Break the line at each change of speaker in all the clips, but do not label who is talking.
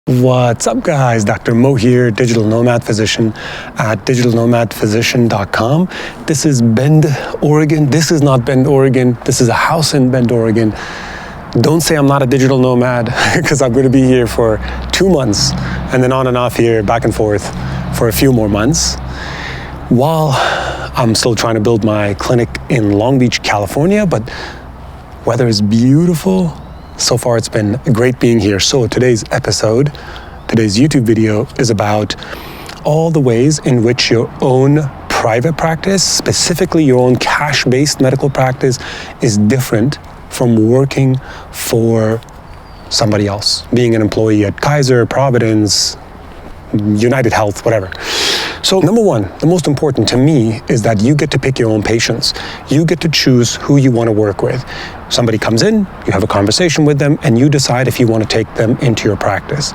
What's up, guys? Dr. Mo here, Digital Nomad Physician at digitalnomadphysician.com. This is Bend, Oregon. This is not Bend, Oregon. This is a house in Bend, Oregon. Don't say I'm not a digital nomad because I'm going to be here for 2 months and then on and off here, back and forth for a few more months, while I'm still trying to build my clinic in Long Beach, California, but weather is beautiful. So far, it's been great being here. So today's YouTube video is about all the ways in which your own private practice, specifically your own cash-based medical practice, is different from working for somebody else, being an employee at Kaiser, Providence, United Health, whatever. So number one, the most important to me is that you get to pick your own patients. You get to choose who you want to work with. Somebody comes in, you have a conversation with them, and you decide if you want to take them into your practice.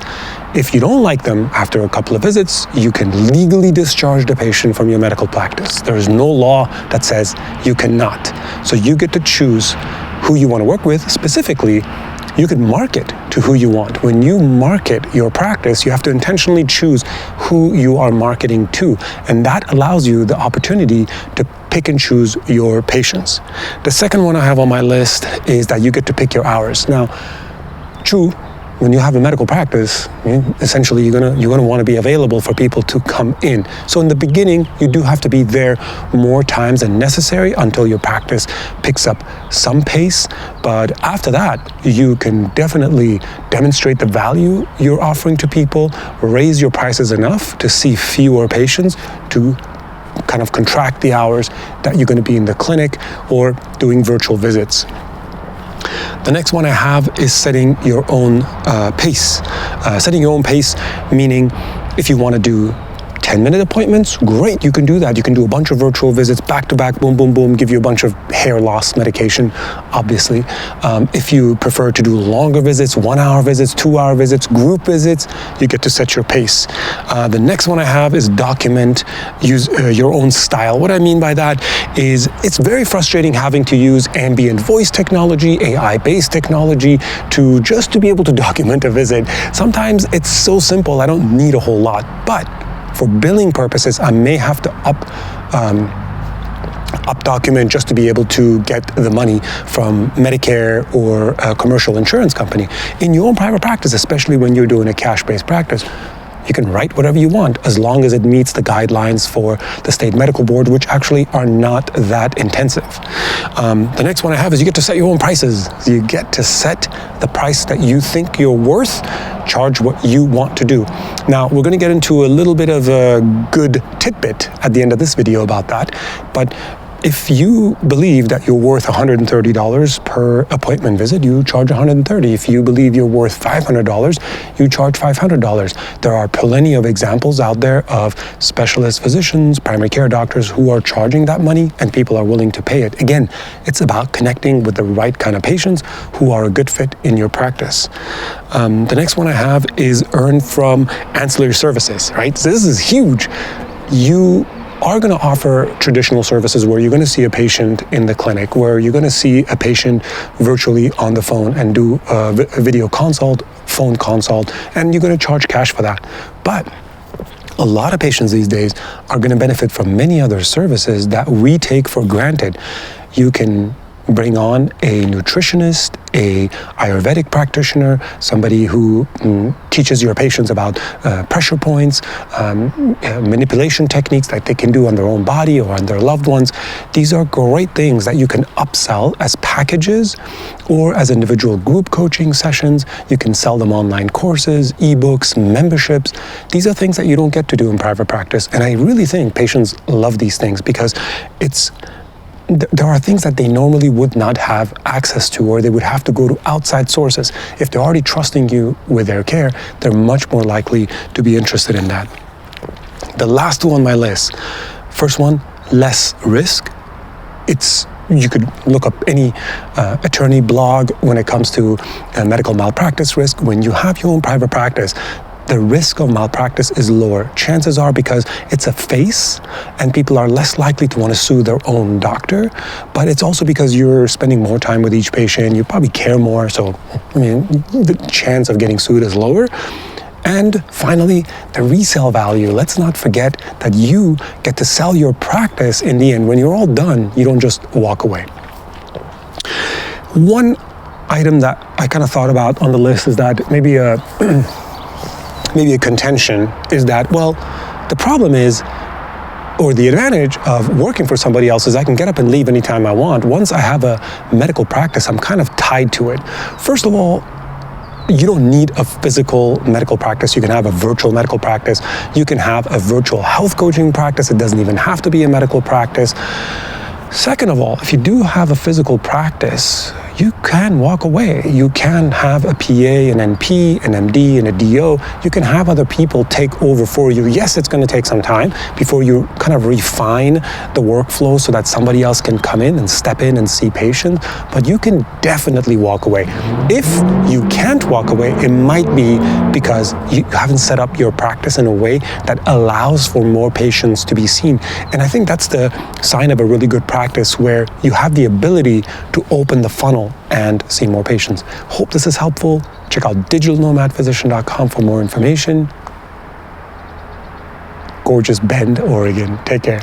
If you don't like them after a couple of visits, you can legally discharge the patient from your medical practice. There is no law that says you cannot. So you get to choose who you want to work with. Specifically, you can market to who you want. When you market your practice, you have to intentionally choose who you are marketing to, and that allows you the opportunity to pick and choose your patients. The second one I have on my list is that you get to pick your hours. Now, true, when you have a medical practice, essentially you're gonna want to be available for people to come in. So in the beginning, you do have to be there more times than necessary until your practice picks up some pace. But after that, you can definitely demonstrate the value you're offering to people, raise your prices enough to see fewer patients, to kind of contract the hours that you're going to be in the clinic or doing virtual visits. The next one I have is setting your own pace. Setting your own pace, meaning if you want to do 10-minute appointments, great, you can do that. You can do a bunch of virtual visits back to back, boom, boom, boom, give you a bunch of hair loss medication, obviously. If you prefer to do longer visits, 1-hour visits, 2-hour visits, group visits, you get to set your pace. The next one I have is use your own style. What I mean by that is it's very frustrating having to use ambient voice technology, AI-based technology to be able to document a visit. Sometimes it's so simple, I don't need a whole lot, but for billing purposes, I may have to up document just to be able to get the money from Medicare or a commercial insurance company. In your own private practice, especially when you're doing a cash-based practice, you can write whatever you want as long as it meets the guidelines for the state medical board, which actually are not that intensive. The next one I have is you get to set your own prices. You get to set the price that you think you're worth, charge what you want to do. Now, we're going to get into a little bit of a good tidbit at the end of this video about that, but if you believe that you're worth $130 per appointment visit, you charge $130. If you believe you're worth $500, you charge $500. There are plenty of examples out there of specialist physicians, primary care doctors who are charging that money, and people are willing to pay it. Again, it's about connecting with the right kind of patients who are a good fit in your practice. The next one I have is earn from ancillary services, right? So this is huge. You are going to offer traditional services where you're going to see a patient in the clinic, where you're going to see a patient virtually on the phone and do a video consult, phone consult, and you're going to charge cash for that. But a lot of patients these days are going to benefit from many other services that we take for granted. You can bring on a nutritionist, a Ayurvedic practitioner, somebody who teaches your patients about pressure points, manipulation techniques that they can do on their own body or on their loved ones. These are great things that you can upsell as packages or as individual group coaching sessions. You can sell them online courses, ebooks, memberships. These are things that you don't get to do in private practice. And I really think patients love these things because there are things that they normally would not have access to, or they would have to go to outside sources. If they're already trusting you with their care, they're much more likely to be interested in that. The last two on my list. First one, less risk. You could look up any attorney blog when it comes to medical malpractice risk. When you have your own private practice, the risk of malpractice is lower. Chances are, because it's a face and people are less likely to want to sue their own doctor, but it's also because you're spending more time with each patient, you probably care more, so the chance of getting sued is lower. And finally, the resale value. Let's not forget that you get to sell your practice in the end. When you're all done, you don't just walk away. One item that I kind of thought about on the list is that maybe a contention is that, well, the problem is, or the advantage of working for somebody else is I can get up and leave anytime I want. Once I have a medical practice, I'm kind of tied to it. First of all, you don't need a physical medical practice. You can have a virtual medical practice. You can have a virtual health coaching practice. It doesn't even have to be a medical practice. Second of all, if you do have a physical practice, you can walk away. You can have a PA, an NP, an MD, and a DO. You can have other people take over for you. Yes, it's going to take some time before you kind of refine the workflow so that somebody else can come in and step in and see patients, but you can definitely walk away. If you can't walk away, it might be because you haven't set up your practice in a way that allows for more patients to be seen. And I think that's the sign of a really good practice, where you have the ability to open the funnel and see more patients. Hope this is helpful. Check out digitalnomadphysician.com for more information. Gorgeous Bend, Oregon. Take care.